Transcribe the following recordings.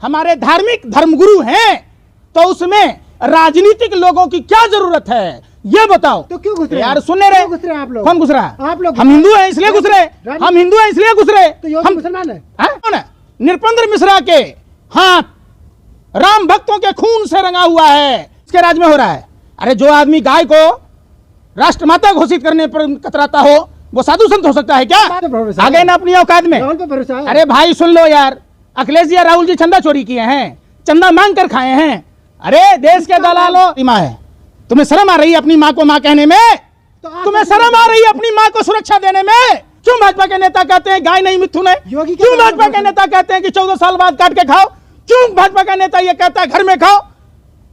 हमारे धार्मिक धर्मगुरु हैं, तो उसमें राजनीतिक लोगों की क्या जरूरत है ये बताओ। तो क्यों घुस रहे यार सुनने रहे, घुस रहे आप लोग? कौन घुस रहा है? आप लोग। हम हिंदू हैं इसलिए घुस रहे, हम हिंदू हैं इसलिए घुस रहे। तो योगी मुसलमान है? कौन है? नृपेंद्र मिश्रा के हाथ राम भक्तों के खून से रंगा हुआ है, इसके राज में हो रहा है। अरे जो आदमी गाय को राष्ट्रमाता घोषित करने पर कतराता हो वो साधु संत हो सकता है क्या? आ गए ना अपनी औकात में। अरे भाई सुन लो यार, अखिलेश जी और राहुल जी चंदा चोरी किए हैं, चंदा मांग कर खाए हैं। अरे देश के दलालों, माँ है, तुम्हें शर्म आ रही है अपनी माँ को माँ कहने में? तुम्हें शर्म आ रही है अपनी माँ को सुरक्षा देने में? क्यों भाजपा के नेता कहते हैं गाय नहीं मिथुन है? क्यों भाजपा के नेता कहते हैं कि 14 साल बाद काट के खाओ? क्यों भाजपा का नेता ये कहता है घर में खाओ?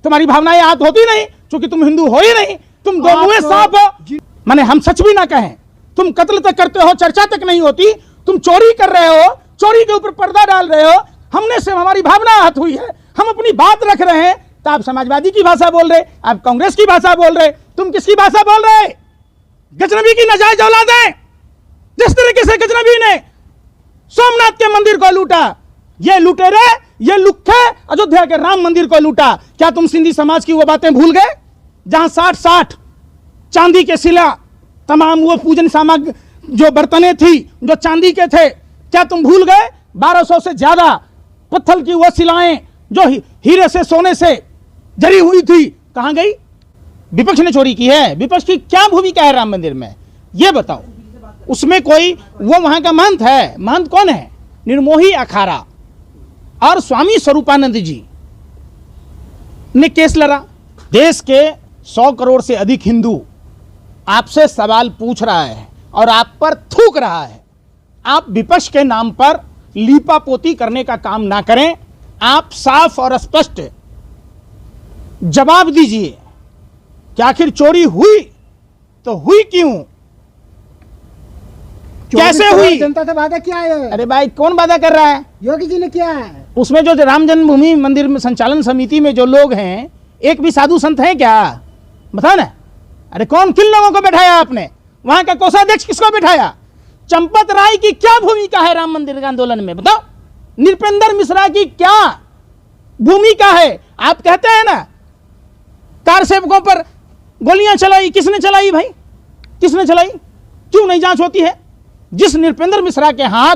तुम्हारी भावनाएं हाथ होती नहीं, क्योंकि तुम हिंदू हो ही नहीं, तुम दो मुंहे सांप हो। माने हम सच भी ना कहें, तुम कत्ल तक करते हो, चर्चा तक नहीं होती, तुम चोरी कर रहे हो, चोरी के ऊपर पर्दा डाल रहे हो। हमने से हमारी भावना आहत हुई है, हम अपनी बात रख रहे हैं, तो आप समाजवादी की भाषा बोल रहे, आप कांग्रेस की भाषा बोल रहे, तुम किसकी भाषा बोल रहे? गजनबी की नाजायज औलादें। जिस तरीके से गजनबी ने सोमनाथ के मंदिर को लूटा, ये लुटेरे, ये लुक्खे अयोध्या के राम मंदिर को लूटा। क्या तुम सिंधी समाज की वो बातें भूल गए जहां 60 चांदी के सिला, तमाम वो पूजन सामग्री जो बर्तनें थी जो चांदी के थे, क्या तुम भूल गए? 1200 से ज्यादा पत्थर की वो सिलाएं जो हीरे से सोने से जरी हुई थी, कहां गई? विपक्ष ने चोरी की है। विपक्ष की क्या भूमिका है राम मंदिर में ये बताओ। उसमें कोई वो वहां का महंत है? महंत कौन है? निर्मोही अखाड़ा और स्वामी स्वरूपानंद जी ने केस लड़ा। देश के 100 करोड़ से अधिक हिंदू आपसे सवाल पूछ रहा है और आप पर थूक रहा है। आप विपक्ष के नाम पर लीपापोती करने का काम ना करें, आप साफ और स्पष्ट जवाब दीजिए कि आखिर चोरी हुई तो हुई क्यों, कैसे हुई? जनता से वादा किया है। अरे भाई कौन वादा कर रहा है? योगी जी ने किया है। उसमें जो राम जन्मभूमि मंदिर में संचालन समिति में जो लोग हैं, एक भी साधु संत है क्या? बताओ ना। अरे कौन, किन लोगों को बैठाया आपने? वहां का कोषाध्यक्ष किसको बैठाया? चंपत राय की क्या भूमिका है राम मंदिर के आंदोलन में? बताओ। नृपेंद्र मिश्रा की क्या भूमिका है? आप कहते हैं ना कार सेवकों पर गोलियां चलाई, किसने चलाई भाई? किसने चलाई? क्यों नहीं जांच होती है? जिस नृपेंद्र मिश्रा के हाथ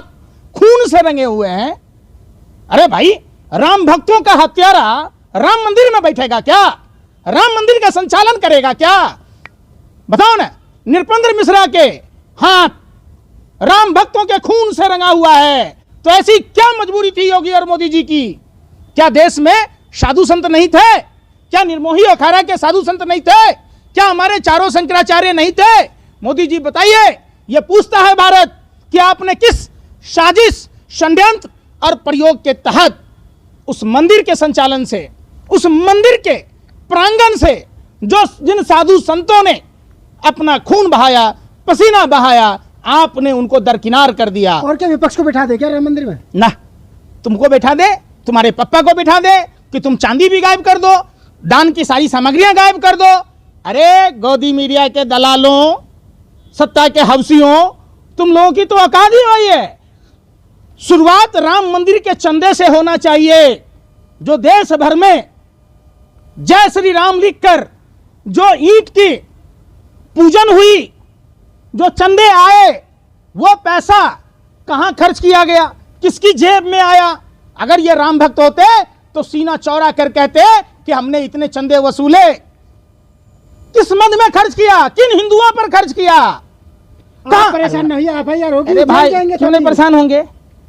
खून से रंगे हुए हैं, अरे भाई राम भक्तों का हत्यारा राम मंदिर में बैठेगा क्या? राम मंदिर का संचालन करेगा क्या? बताओ ना। नृपेंद्र मिश्रा के हाथ राम भक्तों के खून से रंगा हुआ है, तो ऐसी क्या मजबूरी थी योगी और मोदी जी की? क्या देश में साधु संत नहीं थे? क्या निर्मोही अखाड़ा के साधु संत नहीं थे? क्या हमारे चारों शंकराचार्य नहीं थे? मोदी जी बताइए, यह पूछता है भारत कि आपने किस साजिश, षड्यंत्र और प्रयोग के तहत उस मंदिर के संचालन से, उस मंदिर के प्रांगण से जो जिन साधु संतों ने अपना खून बहाया, पसीना बहाया, आपने उनको दरकिनार कर दिया। और क्या विपक्ष को बैठा दे क्या राम मंदिर में? ना, तुमको बैठा दे, तुम्हारे पप्पा को बैठा दे कि तुम चांदी भी गायब कर दो, दान की सारी सामग्रियां गायब कर दो। अरे गोदी मीडिया के दलालों, सत्ता के हवसियों, तुम लोगों की तो औकात ही वही है। शुरुआत राम मंदिर के चंदे से होना चाहिए। जो देश भर में जय श्री राम लिखकर जो ईंट की पूजन हुई, जो चंदे आए, वो पैसा कहां खर्च किया गया, किसकी जेब में आया? अगर ये राम भक्त होते तो सीना चौड़ा कर कहते कि हमने इतने चंदे वसूले। किस मद में खर्च किया? किन हिंदुओं पर खर्च किया? कहां? परेशान नहीं है FIR होगी। अरे भाई क्यों नहीं परेशान होंगे?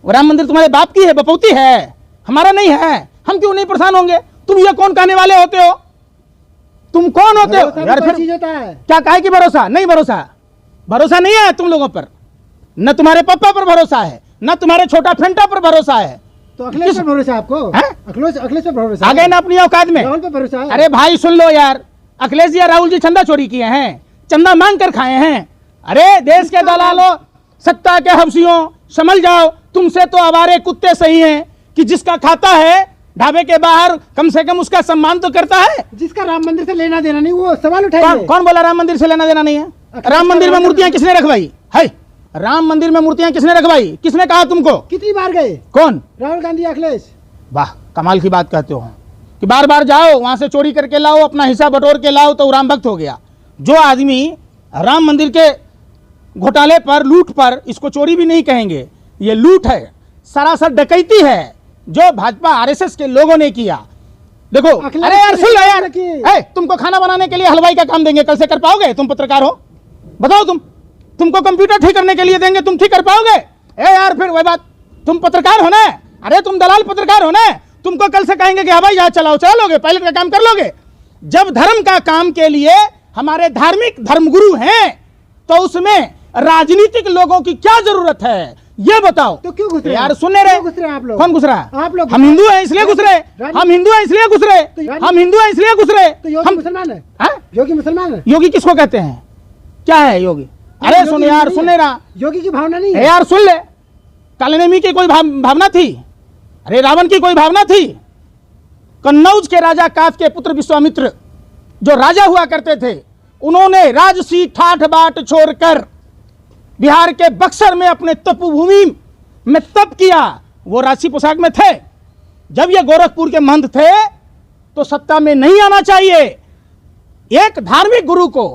राम मंदिर तुम्हारे बाप की है, बपौती है, हमारा नहीं है। हम क्यों नहीं परेशान होंगे? तुम ये कौन कहने वाले होते हो? तुम कौन होते हो यार? फिर क्या कहे कि भरोसा नहीं? भरोसा नहीं है तुम लोगों पर। न तुम्हारे पापा पर भरोसा है, न तुम्हारे छोटा फेंटा पर भरोसा है। तो अखिलेश पर भरोसा आपको? अखिलेश पर भरोसा आ गए ना अपनी औकात में? राहुल पर भरोसा है? अरे भाई सुन लो यार, अखिलेश जी और राहुल जी चंदा चोरी किए हैं, चंदा मांग कर खाए हैं। अरे देश के दलालों, सत्ता के हवसियों, समझ जाओ, तुमसे तो आवारे कुत्ते सही हैं कि जिसका खाता है ढाबे के बाहर कम से कम उसका सम्मान तो करता है। जिसका राम मंदिर से लेना देना नहीं, वो सवाल उठाइए। कौन बोला राम मंदिर से लेना देना नहीं है? राम मंदिर में मूर्तियां किसने रखवाई है? राम मंदिर में मूर्तियां किसने रखवाई? किसने कहा तुमको? कितनी बार गए? कौन? राहुल गांधी, अखिलेश। वाह, कमाल की बात कहते हो कि बार बार जाओ वहां से चोरी करके लाओ, अपना हिस्सा बटोर के लाओ तो राम भक्त हो गया। जो आदमी राम मंदिर के घोटाले पर, लूट पर, इसको चोरी भी नहीं कहेंगे, ये लूट है, सरासर डकैती है जो भाजपा आरएसएस के लोगों ने किया। देखो, अरे यार सुन लो यार, तुमको खाना बनाने के लिए हलवाई का काम देंगे, कल से कर पाओगे? तुम पत्रकार हो, बताओ तुमको कंप्यूटर ठीक करने के लिए देंगे, तुम ठीक कर पाओगे? यार फिर वही बात, तुम पत्रकार हो ना, अरे तुम दलाल पत्रकार हो ना, तुमको कल से कहेंगे कि हवाई जहाज चलाओ, चला लोगे? पायलट का काम कर लोगे? जब धर्म का काम के लिए हमारे धार्मिक धर्मगुरु हैं तो उसमें राजनीतिक लोगों की क्या जरूरत है, ये बताओ। तो क्यों घुस रहे यार सुनने रहे, आप लोग? कौन घुस रहा है? आप लोग। हम हिंदू हैं इसलिए घुस रहे, हम हिंदू हैं इसलिए घुस रहे, हम हिंदू हैं इसलिए घुस रहे। तो योगी मुसलमान है? योगी मुसलमान है? योगी किसको कहते हैं? क्या है योगी? अरे सुन यार, सुनने रहा, योगी की भावना नहीं है यार, सुन ले। कालनेमी की कोई भावना थी? अरे रावण की कोई भावना थी? कन्नौज के राजा काफ के पुत्र विश्वामित्र जो राजा हुआ करते थे, उन्होंने राजसी ठाठ बाट छोड़कर बिहार के बक्सर में अपने तपोभूमि में तप किया। वो राजसी पोशाक में थे। जब ये गोरखपुर के महंत थे तो सत्ता में नहीं आना चाहिए। एक धार्मिक गुरु को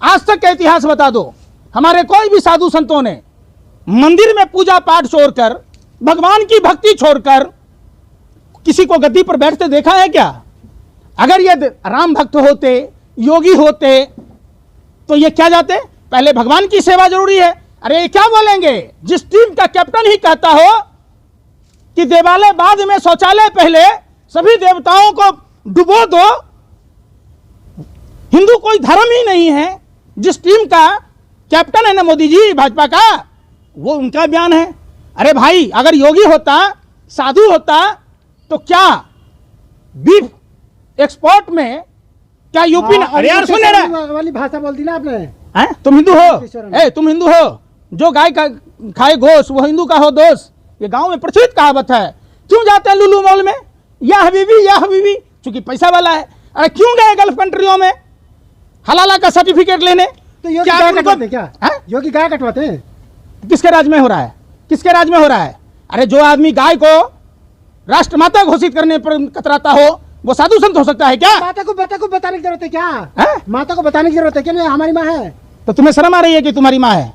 आज तक का इतिहास बता दो, हमारे कोई भी साधु संतों ने मंदिर में पूजा पाठ छोड़कर, भगवान की भक्ति छोड़कर किसी को गद्दी पर बैठते देखा है क्या? अगर ये राम भक्त होते, योगी होते, तो ये क्या जाते? पहले भगवान की सेवा जरूरी है। अरे ये क्या बोलेंगे? जिस टीम का कैप्टन ही कहता हो कि देवालय बाद में शौचालय पहले, सभी देवताओं को डुबो दो, हिंदू कोई धर्म ही नहीं है, जिस टीम का कैप्टन है ना मोदी जी भाजपा का, वो उनका बयान है। अरे भाई, अगर योगी होता, साधु होता, तो क्या बीफ एक्सपोर्ट में क्या यूपी? अरे यार सुन रहा वाली भाषा बोल दी ना आपने। हैं? तुम हिंदू हो? तुम हिंदू हो? जो गाय का खाए गोश्त वो हिंदू का हो दोस्त, ये गांव में प्रचलित कहावत है। क्यों जाते हैं लुलू मॉल में, या हबीबी, चूंकि पैसा वाला है। अरे क्यों गए गल्फ कंट्रियों में हलाला का सर्टिफिकेट लेने? तो योगी गाय कटवाते क्या? योगी गाय कटवाते हैं? किसके राज में हो रहा है? किसके राज में हो रहा है? अरे जो आदमी गाय को राष्ट्रमाता घोषित करने पर कतराता हो, वो साधु संत हो सकता है क्या? माता को बताने की जरूरत है क्या? माता को बताने की जरूरत है क्या? नहीं, हमारी माँ है। तो तुम्हें शर्म आ रही है कि तुम्हारी माँ है?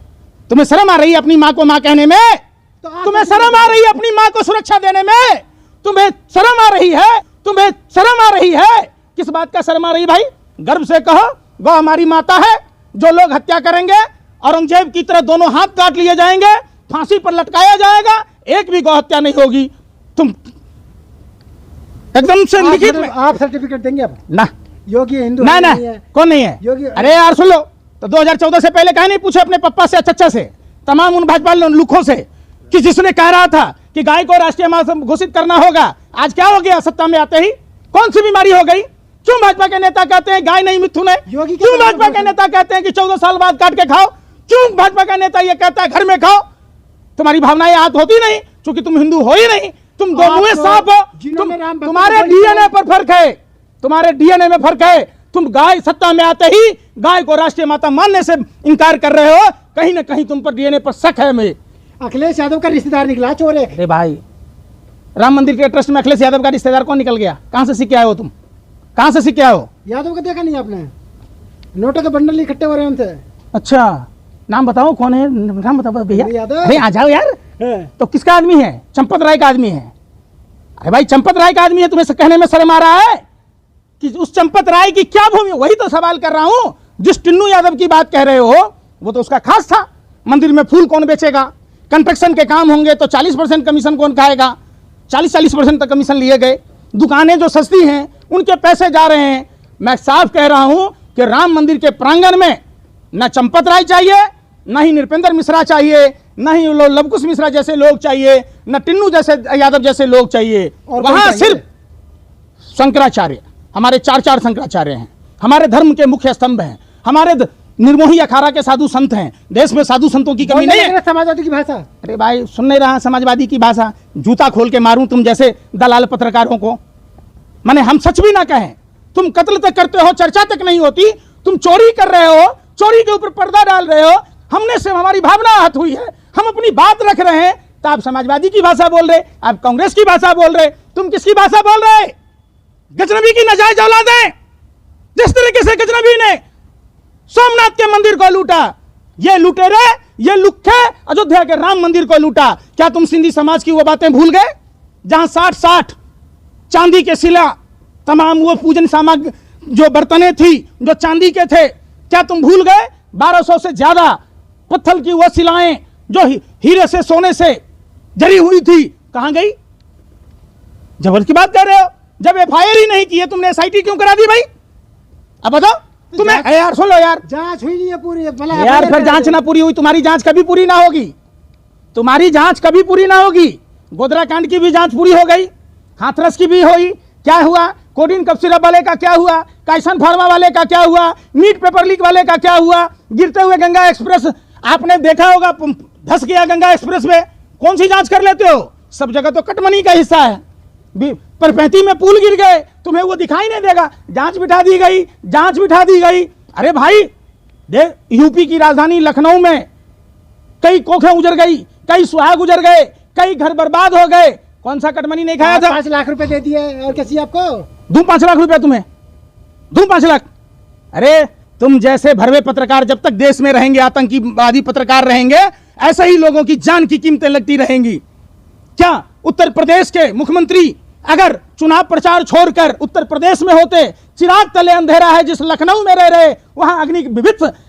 तुम्हें शर्म आ रही है अपनी माँ को माँ कहने में? तुम्हें शर्म आ रही है अपनी माँ को सुरक्षा देने में? तुम्हें शर्म आ रही है? तुम्हें शर्म आ रही है? किस बात का शर्म आ रही भाई? गर्व से कहो, गौ हमारी माता है। जो लोग हत्या करेंगे, औरंगजेब की तरह दोनों हाथ काट लिए जाएंगे, फांसी पर लटकाया जाएगा, एक भी गौ हत्या नहीं होगी। तुम एकदम से लिखित में आप सर्टिफिकेट देंगे अब? ना, योगी हिंदू ना, कौन नहीं है योगी? अरे यार सुन लो, तो 2014 से पहले कहा नहीं पूछे अपने पप्पा से, चचा से, तमाम उन भाजपा लुखों से, कि जिसने कह रहा था कि गाय को राष्ट्रीय मां घोषित करना होगा, आज क्या हो गया? सत्ता में आते ही कौन सी बीमारी हो गई? क्यों भाजपा के नेता कहते हैं गाय नहीं मिथुन है? क्यों भाजपा के नेता कहते हैं कि 14 साल बाद काट के खाओ? क्यों भाजपा का नेता ये कहता है घर में खाओ? तुम्हारी भावनाएं हाथ होती नहीं, क्योंकि तुम हिंदू हो ही नहीं, तुम दो मुंहे सांप हो। तुम्हारे डीएनए पर फर्क है, तुम्हारे डीएनए में फर्क है। तुम गाय सत्ता में आते ही गाय को राष्ट्रीय माता मानने से इनकार कर रहे हो। कहीं ना कहीं तुम पर डीएनए पर शक है। मैं अखिलेश यादव का रिश्तेदार निकला चोर है। अरे भाई, राम मंदिर के ट्रस्ट में अखिलेश यादव का रिश्तेदार कौन निकल गया? कहां से सीख के आए हो तुम? कहां से सीख के आए हो? यादव का देखा नहीं आपने? नोटों के बंडल इकट्ठे हो रहे हैं उनसे। अच्छा, नाम बताओ कौन है? नाम बताओ भैया। अरे आ जाओ यार। तो किसका आदमी है? चंपत राय का आदमी है। अरे भाई, चंपत राय का आदमी है, तुम्हें कहने में शर्म आ रहा है कि उस चंपत राय की क्या भूमि? वही तो सवाल कर रहा हूं। जिस टिन्नू यादव की बात कह रहे हो, वो तो उसका खास था। मंदिर में फूल कौन बेचेगा? कंस्ट्रक्शन के काम होंगे तो 40% कमीशन कौन खाएगा? 40% तक कमीशन लिए गए। दुकानें जो सस्ती हैं उनके पैसे जा रहे हैं। मैं साफ कह रहा हूं कि राम मंदिर के प्रांगण में न चंपत राय चाहिए, न ही नृपेंद्र मिश्रा चाहिए, न ही लवकुश मिश्रा जैसे लोग चाहिए, न टिन्नू जैसे यादव जैसे लोग चाहिए। वहां सिर्फ शंकराचार्य, हमारे 4 शंकराचार्य हैं, हमारे धर्म के मुख्य स्तंभ हैं, हमारे निर्मोही अखाड़ा के साधु संत हैं। देश में साधु संतों की कमी नहीं है। समाजवादी की भाषा। अरे भाई, सुन नहीं रहा समाजवादी की भाषा? जूता खोल के मारूं तुम जैसे दलाल पत्रकारों को? माने हम सच भी ना कहें, तुम कत्ल तक करते हो, चर्चा तक नहीं होती, तुम चोरी कर रहे हो, चोरी के ऊपर पर्दा डाल रहे हो। हमने से हमारी भावना आहत हुई है, हम अपनी बात रख रहे हैं, तो आप समाजवादी की भाषा बोल रहे, आप कांग्रेस की भाषा बोल रहे। तुम किसकी भाषा बोल रहे? गजनबी की नाजायज औलाद है। जिस तरीके से गजनबी ने सोमनाथ के मंदिर को लूटा, ये लुटेरे, ये लुख्खे अयोध्या के राम मंदिर को लूटा। क्या तुम सिंधी समाज की वो बातें भूल गए जहां 60 चांदी के शिला, तमाम वो पूजन सामग्री जो बर्तनें थी जो चांदी के थे, क्या तुम भूल गए? 1200 से ज्यादा पत्थर की वो शिलाएं जो हीरे से सोने से जड़ी हुई थी, कहां गई? जबरदस्त की बात कर रहे हो। जब एफआईआर ही नहीं की है तुमने एसआईटी क्यों करा दी भाई? अब बताओ तुम्हें। यार सुन लो यार, जांच हुई नहीं है पूरी यार फिर जांच ना पूरी हुई, तुम्हारी जांच कभी पूरी ना होगी, तुम्हारी जांच कभी पूरी ना होगी। गोधरा कांड की भी जांच पूरी हो गई, हाथरस की भी हुई, क्या हुआ? कोडिन कफ सिरप वाले का क्या हुआ? काइसन फार्मा वाले का क्या हुआ? नीट पेपर लीक वाले का क्या हुआ? गिरते हुए गंगा एक्सप्रेस आपने देखा होगा, धस गया गंगा एक्सप्रेस में, कौन सी जांच कर लेते हो? सब जगह तो कटमनी का हिस्सा है। परपैती में पुल गिर गए, तुम्हें वो दिखाई नहीं देगा, जांच बिठा दी गई, जांच बिठा दी गई। अरे भाई देख, यूपी की राजधानी लखनऊ में कई कोखें उजड़ गई, कई सुहाग उजड़ गए, कई घर बर्बाद हो गए। कौन सा कटमनी नहीं खाया था? 5 लाख रुपए दे दिए और कैसी आपको दूं 5 लाख रुपए, तुम्हें दूं 5 लाख? अरे तुम जैसे भरवे पत्रकार जब तक देश में रहेंगे, आतंकवादी पत्रकार रहेंगे, ऐसे ही लोगों की जान की कीमतें लगती रहेंगी। क्या उत्तर प्रदेश के मुख्यमंत्री अगर चुनाव प्रचार छोड़कर उत्तर प्रदेश में होते, चिराग तले अंधेरा है, जिस लखनऊ में रह रहे वहां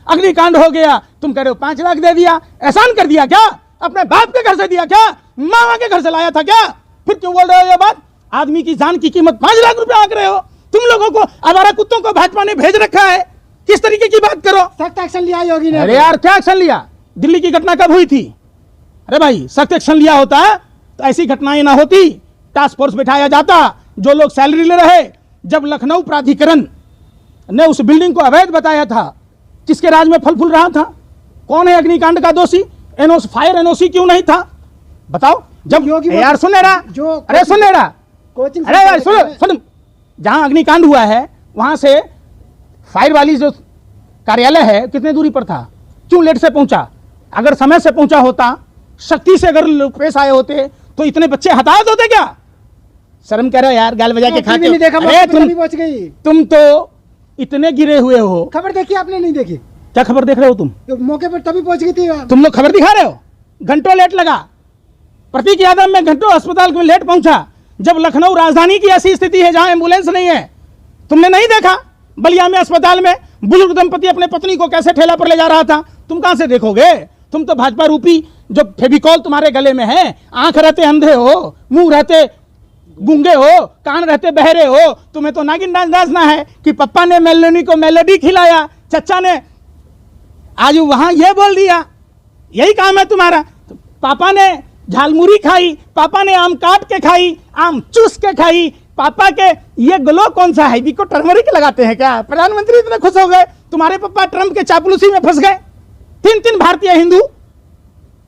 अग्निकांड हो गया, तुम कह रहे हो 5 लाख दे दिया? एहसान कर दिया क्या? अपने बाप के घर से दिया क्या? मामा के घर से लाया था क्या? फिर क्यों बोल रहे हो ये बात? आदमी की जान की कीमत 5 लाख रुपए आंक रहे हो तुम। लोगों को, आवारा कुत्तों को भाजपा ने भेज रखा है, किस तरीके की बात करो? सख्त एक्शन लिया योगी ने। अरे यार क्या एक्शन लिया? दिल्ली की घटना कब हुई थी? अरे भाई सख्त एक्शन लिया होता तो ऐसी घटनाएं ना होती, टास्क फोर्स बिठाया जाता, जो लोग सैलरी ले रहे। जब लखनऊ प्राधिकरण ने उस बिल्डिंग को अवैध बताया था, किसके राज में फल फूल रहा था? कौन है अग्निकांड का दोषी? फायर एनओसी क्यों नहीं था? बताओ। जब यार सुन रहा, अरे सुन रहा, कोचिंग, अरे यार सुन, जहां अग्निकांड हुआ है वहां से फायर वाली जो कार्यालय है कितने दूरी पर था? क्यों लेट से पहुंचा? अगर समय से पहुंचा होता, शक्ति से अगर पेश आए होते तो इतने बच्चे हताहत होते क्या? शर्म कर रहे हो यार, गाल बजा के खाते हो। अरे तुम तो इतने गिरे हुए हो। खबर देखी आपने? नहीं देखी? क्या खबर देख रहे हो तुम? मौके पर तभी पहुंच गई थी। तुम लोग खबर दिखा रहे हो, घंटों लेट लगा। प्रतीक यादव में घंटों अस्पताल में लेट पहुंचा, जब लखनऊ राजधानी की ऐसी स्थिति है जहां एम्बुलेंस नहीं है। तुमने नहीं देखा बलिया में अस्पताल में बुजुर्ग दंपति अपने पत्नी को कैसे ठेला पर ले जा रहा था? तुम कहां से देखोगे? तुम तो भाजपा रूपी जो फेविकॉल तुम्हारे गले में है, आंख रहते अंधे हो, मुंह रहते गूंगे हो, कान रहते बहरे हो। तुम्हें तो नागिन डांस नाचना है कि पप्पा ने मेलोनी को मेलोडी खिलाया, चचा ने आज वहां ये बोल दिया, यही काम है तुम्हारा। तो पापा ने झालमुरी खाई, पापा ने आम काट के खाई, आम चूस के खाई, पापा के ये ग्लो कौन सा है, को टर्मरिक लगाते हैं क्या? प्रधानमंत्री इतने खुश हो गए, तुम्हारे पापा ट्रंप के चापलूसी में फंस गए। 3 भारतीय हिंदू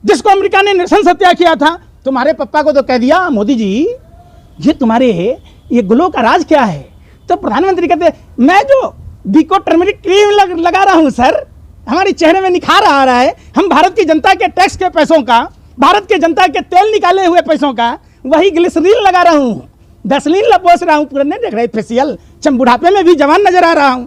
जिसको अमेरिका ने नृशंस हत्या किया था, तुम्हारे पापा को तो कह दिया मोदी जी ये तुम्हारे ये ग्लो का राज क्या है? तो प्रधानमंत्री कहते मैं जो बीको टर्मरिक क्रीम लगा रहा हूं सर, हमारे चेहरे में निखार आ रहा है। हम भारत की जनता के टैक्स के पैसों का, भारत के जनता के तेल निकाले हुए पैसों का वही ग्लिसरीन लगा रहा हूं, वैसलीन लपोस रहा हूं, पूरे नहीं देख रहे फेसियल, बुढ़ापे में भी जवान नजर आ रहा हूं।